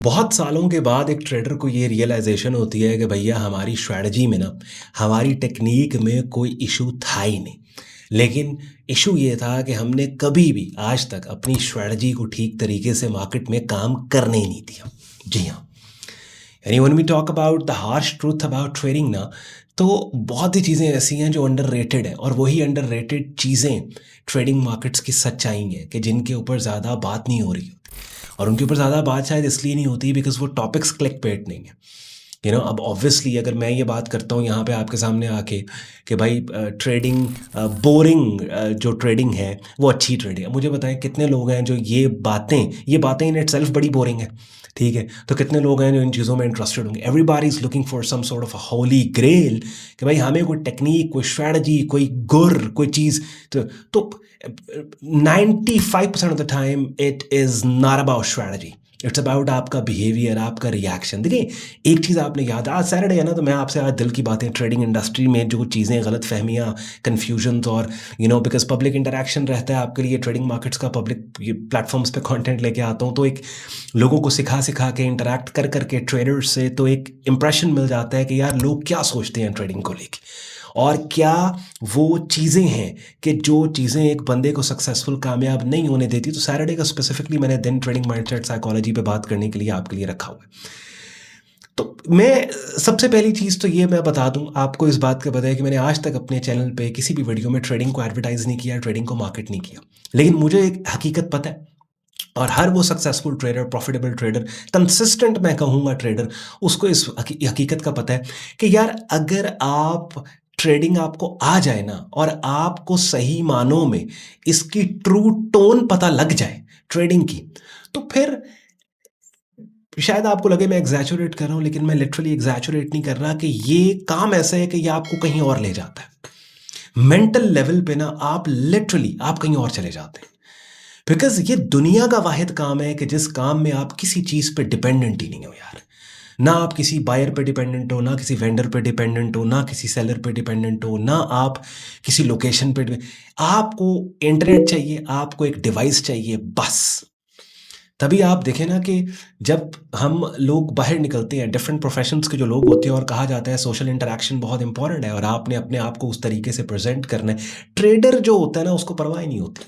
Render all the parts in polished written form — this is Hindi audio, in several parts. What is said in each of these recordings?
बहुत सालों के बाद एक ट्रेडर को ये रियलाइजेशन होती है कि भैया हमारी स्ट्रैटेजी में ना हमारी टेक्निक में कोई इशू था ही नहीं। लेकिन इशू ये था कि हमने कभी भी आज तक अपनी स्ट्रैटेजी को ठीक तरीके से मार्केट में काम करने ही नहीं दिया। जी हाँ, यानी when we talk about the harsh truth about trading ना, तो बहुत ही चीज़ें ऐसी हैं जो अंडररेटेड है, और वही अंडररेटेड चीज़ें ट्रेडिंग मार्केट्स की सच्चाई हैं कि जिनके ऊपर ज़्यादा बात नहीं हो रही होती। और उनके ऊपर ज़्यादा बात शायद इसलिए नहीं होती बिकॉज वो टॉपिक्स क्लिक पेट नहीं है। अब ऑब्वियसली अगर मैं ये बात करता हूँ यहाँ पे आपके सामने आके कि भाई ट्रेडिंग बोरिंग जो ट्रेडिंग है वो अच्छी ट्रेडिंग है, मुझे बताएं कितने लोग हैं जो ये बातें इन इटसेल्फ बड़ी बोरिंग है। ठीक है, तो कितने लोग हैं जो इन चीज़ों में इंटरेस्टेड होंगे। Everybody is looking for some sort of a holy grail कि भाई हमें कोई टेक्निक, कोई स्ट्रैटेजी, कोई गुर, कोई चीज़। तो 95% of the time it is not about strategy, it's about आपका बिहेवियर, आपका रिएक्शन। देखिए, एक चीज़ आपने याद, आज सैटरडे है ना, तो मैं आपसे आज दिल की बातें, ट्रेडिंग इंडस्ट्री में जो चीज़ें, गलत फहमियाँ, कन्फ्यूजन और बिकॉज पब्लिक इंटरेक्शन रहता है आपके लिए, ट्रेडिंग मार्केट्स का पब्लिक प्लेटफॉर्म्स पे कंटेंट लेके आता हूँ, तो एक लोगों को सिखा सिखा के इंटरेक्ट कर करके ट्रेडर्स से तो एक इम्प्रेशन मिल जाता है कि यार लोग क्या सोचते हैं ट्रेडिंग को लेके, और क्या वो चीज़ें हैं कि जो चीज़ें एक बंदे को सक्सेसफुल, कामयाब नहीं होने देती। तो सैटरडे का स्पेसिफिकली मैंने दिन ट्रेडिंग माइंडसेट साइकोलॉजी पे बात करने के लिए आपके लिए रखा हुआ है। तो मैं सबसे पहली चीज़ तो ये मैं बता दूं आपको, इस बात का पता है कि मैंने आज तक अपने चैनल पे किसी भी वीडियो में ट्रेडिंग को एडवर्टाइज नहीं किया, ट्रेडिंग को मार्केट नहीं किया। लेकिन मुझे एक हकीकत पता है, और हर वो successful trader, profitable trader, consistent मैं कहूँगा ट्रेडर, उसको इस हकीकत का पता है कि यार अगर आप ट्रेडिंग आपको आ जाए ना, और आपको सही मानों में इसकी ट्रू टोन पता लग जाए ट्रेडिंग की, तो फिर शायद आपको लगे मैं एग्जैचुरेट कर रहा हूँ, लेकिन मैं लिटरली एग्जैचुरेट नहीं कर रहा कि ये काम ऐसा है कि ये आपको कहीं और ले जाता है। मेंटल लेवल पे ना आप लिटरली आप कहीं और चले जाते हैं, बिकॉज ये दुनिया का वाहिद काम है कि जिस काम में आप किसी चीज़ पे डिपेंडेंट ही नहीं हो यार। ना आप किसी बायर पे डिपेंडेंट हो, ना किसी वेंडर पे डिपेंडेंट हो, ना किसी सेलर पे डिपेंडेंट हो, ना आप किसी लोकेशन पे आपको इंटरनेट चाहिए, आपको एक डिवाइस चाहिए, बस। तभी आप देखें ना कि जब हम लोग बाहर निकलते हैं, डिफरेंट प्रोफेशंस के जो लोग होते हैं, और कहा जाता है सोशल इंटरेक्शन बहुत इंपॉर्टेंट है और आपने अपने आप को उस तरीके से प्रेजेंट करना है। ट्रेडर जो होता है ना, उसको परवाह ही नहीं होती,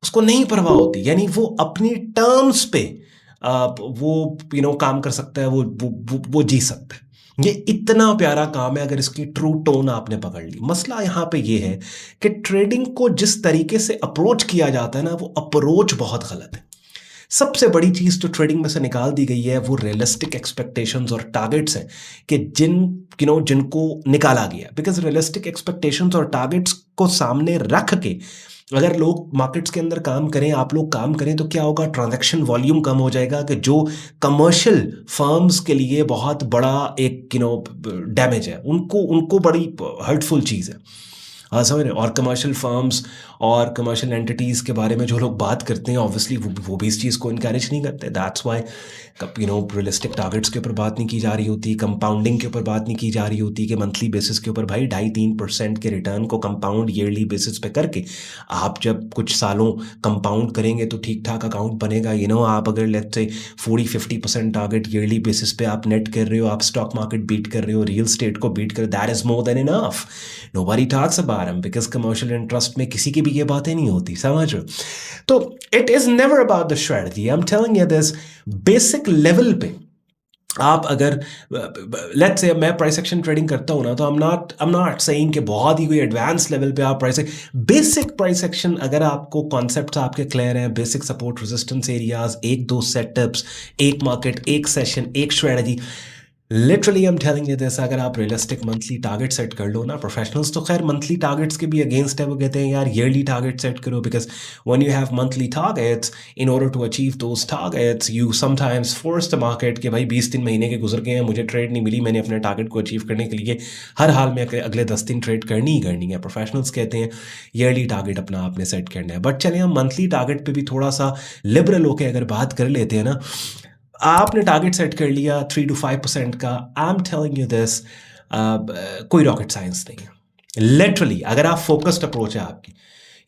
उसको नहीं परवाह होती, यानी वो अपनी टर्म्स पे वो काम कर सकता है, वो जी सकता है। ये इतना प्यारा काम है अगर इसकी ट्रू टोन आपने पकड़ ली। मसला यहाँ पे ये है कि ट्रेडिंग को जिस तरीके से अप्रोच किया जाता है ना, वो अप्रोच बहुत गलत है। सबसे बड़ी चीज़ तो ट्रेडिंग में से निकाल दी गई है, वो रियलिस्टिक एक्सपेक्टेशंस और टारगेट्स हैं कि जिनको निकाला गया। बिकॉज रियलिस्टिक एक्सपेक्टेशंस और टारगेट्स को सामने रख के अगर लोग मार्केट्स के अंदर काम करें, आप लोग काम करें, तो क्या होगा, ट्रांजैक्शन वॉल्यूम कम हो जाएगा, कि जो कमर्शियल फर्म्स के लिए बहुत बड़ा एक डैमेज है, उनको उनको बड़ी हर्टफुल चीज़ है। हाँ, समझ रहे हैं। और कमर्शियल फर्म्स और कमर्शियल एंटिटीज़ के बारे में जो लोग बात करते हैं, ऑब्वियसली वो भी इस चीज़ को इनकरेज नहीं करते। दैट्स वाई रियलिस्टिक टारगेट्स के ऊपर बात नहीं की जा रही होती, कंपाउंडिंग के ऊपर बात नहीं की जा रही होती, कि मंथली बेसिस के ऊपर भाई 2.5-3% के रिटर्न को कंपाउंड ईयरली बेसिस पे करके आप जब कुछ सालों कंपाउंड करेंगे तो ठीक ठाक अकाउंट बनेगा। आप अगर let's say 40-50% target yearly basis पे आप नेट कर रहे हो, आप स्टॉक मार्केट बीट कर रहे हो, रियल स्टेट को बीट कर, that is more than enough. Nobody talks about them because commercial interest में किसी की भी ये बातें नहीं होती, समझ रहे हो। तो it is never about the strategy, I am telling you this. Basic level पे आप अगर लेट्स से मैं प्राइस एक्शन ट्रेडिंग करता हूँ ना, तो आई एम नॉट सेइंग कि बहुत ही कोई एडवांस लेवल पे आप बेसिक प्राइस एक्शन, अगर आपको कॉन्सेप्ट्स आपके क्लियर हैं, बेसिक सपोर्ट रेजिस्टेंस एरियाज, एक दो सेटअप्स, एक मार्केट, एक सेशन, एक strategy, literally I am telling you this, अगर आप रियलिस्टिक मंथली टारगेट सेट कर लो ना, प्रोफेशनल्स तो खैर मंथली टारगेट्स के भी अगेंस्ट है, वो कहते हैं यार ईयरली टारगेट सेट करो, because when you have monthly targets, in order to achieve those targets you sometimes force the market कि भाई 20 दिन महीने के गुजर गए हैं, मुझे ट्रेड नहीं मिली, मैंने अपने टारगेट को अचीव करने के लिए हर हाल में अगले 10 दिन ट्रेड करनी ही करनी है। प्रोफेशनल्स कहते हैं ईयरली टारगेट अपना आपने सेट करना है। बट चले हम मंथली टारगेट पे भी थोड़ा सा लिबरल होकर अगर बात कर लेते हैं ना, आपने टारगेट सेट कर लिया 3 to 5% का, I am telling you this, कोई रॉकेट साइंस नहीं है। लिटरली अगर आप फोकस्ड अप्रोच है आपकी,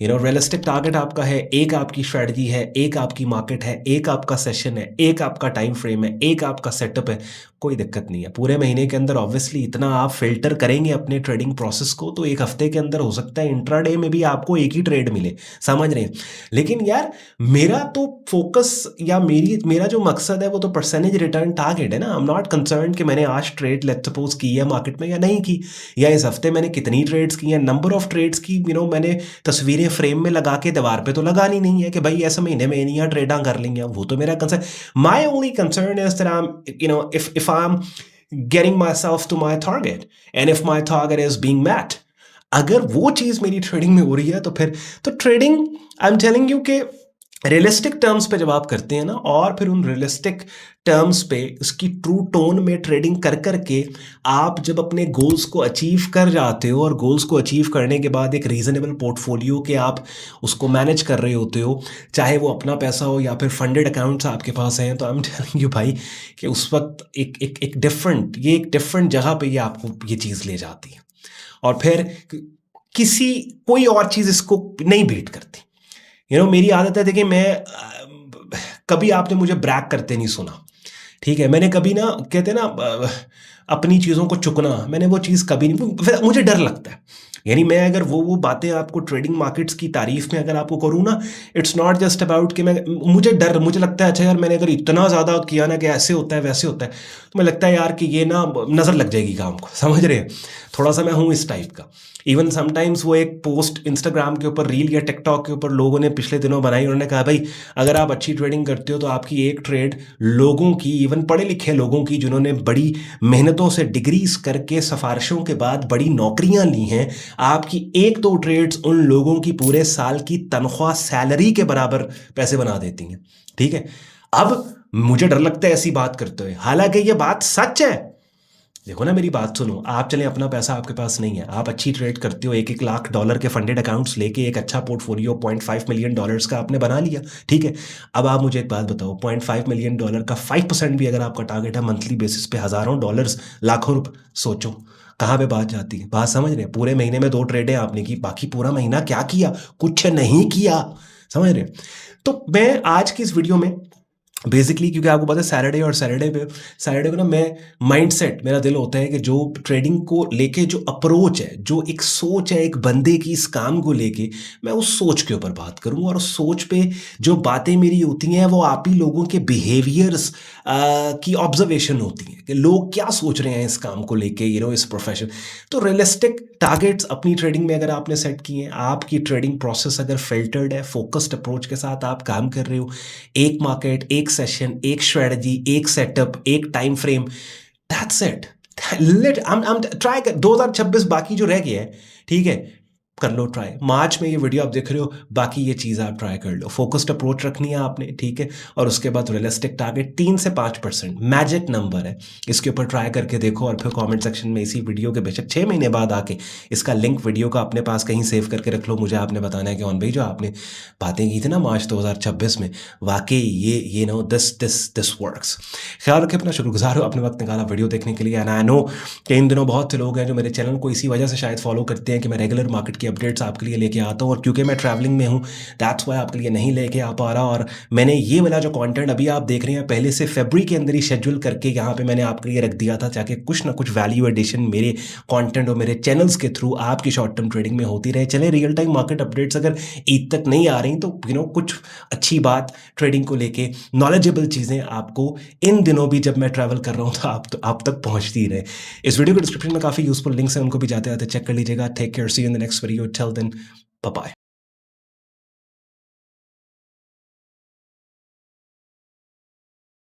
रियलिस्टिक टारगेट आपका है, एक आपकी स्ट्रैटेजी है, एक आपकी मार्केट है, एक आपका सेशन है, एक आपका टाइम फ्रेम है, एक आपका सेटअप है, कोई दिक्कत नहीं है। पूरे महीने के अंदर ऑब्वियसली इतना आप फिल्टर करेंगे अपने ट्रेडिंग प्रोसेस को, तो एक हफ्ते के अंदर हो सकता है इंट्राडे में भी आपको एक ही ट्रेड मिले, समझ रहे हैं। लेकिन यार मेरा तो फोकस या मेरा जो मकसद है वो तो परसेंटेज रिटर्न टारगेट है ना। आई एम नॉट कंसर्न कि मैंने आज ट्रेड लेट्स सपोज की है मार्केट में या नहीं की, या इस हफ्ते मैंने कितनी ट्रेड्स की हैं, नंबर ऑफ ट्रेड्स की मैंने तस्वीरें फ्रेम में लगा के दीवार पे तो लगानी नहीं है कि भाई ऐसे महीने में इन्हीं ट्रेडां कर लेंगे। वो तो मेरा concern, my only concern is that I am if I'm getting myself to my target and if my target is being met, अगर वो चीज़ मेरी ट्रेडिंग में हो रही है तो फिर तो trading I am telling you कि रियलिस्टिक टर्म्स पे जब आप करते हैं ना, और फिर उन रियलिस्टिक टर्म्स पे उसकी ट्रू टोन में ट्रेडिंग कर करके आप जब अपने गोल्स को अचीव कर जाते हो, और गोल्स को अचीव करने के बाद एक रीजनेबल पोर्टफोलियो के आप उसको मैनेज कर रहे होते हो, चाहे वो अपना पैसा हो या फिर फंडेड अकाउंट्स आपके पास हैं, तो आई एम टेलिंग यू भाई कि उस वक्त एक डिफरेंट जगह पे ये आपको ये चीज़ ले जाती है, और फिर कोई और चीज़ इसको नहीं बीट करती। मेरी आदत है, देखिए मैं कभी आपने मुझे ब्रैग करते नहीं सुना, ठीक है। मैंने कभी ना कहते ना अपनी चीज़ों को चुकना, मैंने वो चीज़ कभी नहीं, मुझे डर लगता है। यानी मैं अगर वो बातें आपको ट्रेडिंग मार्केट्स की तारीफ में अगर आपको करूँ ना, इट्स नॉट जस्ट अबाउट कि मुझे लगता है अच्छा यार मैंने अगर इतना ज़्यादा किया ना कि ऐसे होता है वैसे होता है, तो मुझे लगता है यार कि ये ना नज़र लग जाएगी काम को, समझ रहे हैं। थोड़ा सा मैं हूँ इस टाइप का। इवन समटाइम्स वो एक पोस्ट इंस्टाग्राम के ऊपर, रील या टिकटॉक के ऊपर लोगों ने पिछले दिनों बनाई, उन्होंने कहा भाई अगर आप अच्छी ट्रेडिंग करते हो तो आपकी एक ट्रेड लोगों की, इवन पढ़े लिखे लोगों की जिन्होंने बड़ी मेहनतों से डिग्रीज करके सिफारिशों के बाद बड़ी नौकरियां ली हैं, आपकी एक दो ट्रेड्स उन लोगों की पूरे साल की तनख्वाह सैलरी के बराबर पैसे बना देती हैं, ठीक है। अब मुझे डर लगता है ऐसी बात करते हुए, हालांकि ये बात सच है। देखो ना, मेरी बात सुनो, आप चलें अपना पैसा आपके पास नहीं है, आप अच्छी ट्रेड करते हो, $1-1 लाख के फंडेड अकाउंट्स लेके एक अच्छा पोर्टफोलियो $0.5 मिलियन का आपने बना लिया, ठीक है। अब आप मुझे एक बात बताओ, $0.5 मिलियन का 5% भी अगर आपका टारगेट है मंथली बेसिस पे, हज़ारों डॉलर्स, लाखों रुपये, सोचो कहाँ पे बात जाती है। बात समझ रहे हैं। पूरे महीने में 2 ट्रेडें आपने की, बाकी पूरा महीना क्या किया? कुछ नहीं किया, समझ रहे हैं। तो मैं आज की इस वीडियो में बेसिकली, क्योंकि आपको पता है सैटरडे को ना मैं माइंडसेट, मेरा दिल होता है कि जो ट्रेडिंग को लेके जो अप्रोच है, जो एक सोच है एक बंदे की इस काम को लेके, मैं उस सोच के ऊपर बात करूं, और उस सोच पे जो बातें मेरी होती हैं वो आप ही लोगों के बिहेवियर्स की ऑब्जर्वेशन होती हैं कि लोग क्या सोच रहे हैं इस काम को लेके, इस प्रोफेशन। तो रियलिस्टिक टारगेट्स अपनी ट्रेडिंग में अगर आपने सेट किए हैं, आपकी ट्रेडिंग प्रोसेस अगर फिल्टर्ड है, फोकस्ड अप्रोच के साथ आप काम कर रहे हो, एक मार्केट, एक सेशन, एक स्ट्रेटजी, एक सेटअप, एक time frame, that's it. Try कर 2026 बाकी जो रह गया है, ठीक है, कर लो ट्राई। मार्च में ये वीडियो आप देख रहे हो, बाकी ये चीज़ आप ट्राई कर लो। फोकस्ड अप्रोच रखनी है आपने, ठीक है, और उसके बाद रियलिस्टिक टारगेट 3 से 5% मैजिक नंबर है, इसके ऊपर ट्राई करके देखो। और फिर कमेंट सेक्शन में इसी वीडियो के बेशक 6 महीने बाद आके इसका लिंक वीडियो का अपने पास कहीं सेव करके रख लो। मुझे आपने बताना है कि भाई जो आपने बातें की थी ना मार्च 2026 में, वाकई ये नो दिस वर्क्स। ख्याल रखें अपना, शुक्रगुजार हो आपने वक्त निकाला वीडियो देखने के लिए। एंड आई नो कि इन दिनों बहुत से लोग हैं जो मेरे चैनल को इसी वजह से शायद फॉलो करते हैं कि मैं रेगुलर मार्केट की अपडेट्स आपके लिए लेके आता हूँ, और क्योंकि मैं ट्रैवलिंग में हूँ दैट्स वाई आपके लिए नहीं लेके आ पा रहा। और मैंने ये वाला जो कंटेंट अभी आप देख रहे हैं पहले से फरवरी के अंदर ही शेड्यूल करके यहाँ पे मैंने आपके लिए रख दिया था, ताकि कुछ ना कुछ वैल्यू एडिशन मेरे कंटेंट और मेरे चैनल्स के थ्रू आपकी शॉर्ट टर्म ट्रेडिंग में होती रहे। चले रियल टाइम मार्केट अपडेट्स अगर ईद तक नहीं आ रही तो कुछ अच्छी बात ट्रेडिंग को लेके, नॉलेजेबल चीज़ें आपको इन दिनों भी जब मैं ट्रैवल कर रहा हूँ तो आप तक पहुँचती रहे। इस वीडियो के डिस्क्रिप्शन में काफ़ी यूजफुल लिंक्स हैं, उनको भी जाते जाते चेक कर लीजिएगा। Take care, see you in the next video, till then bye bye.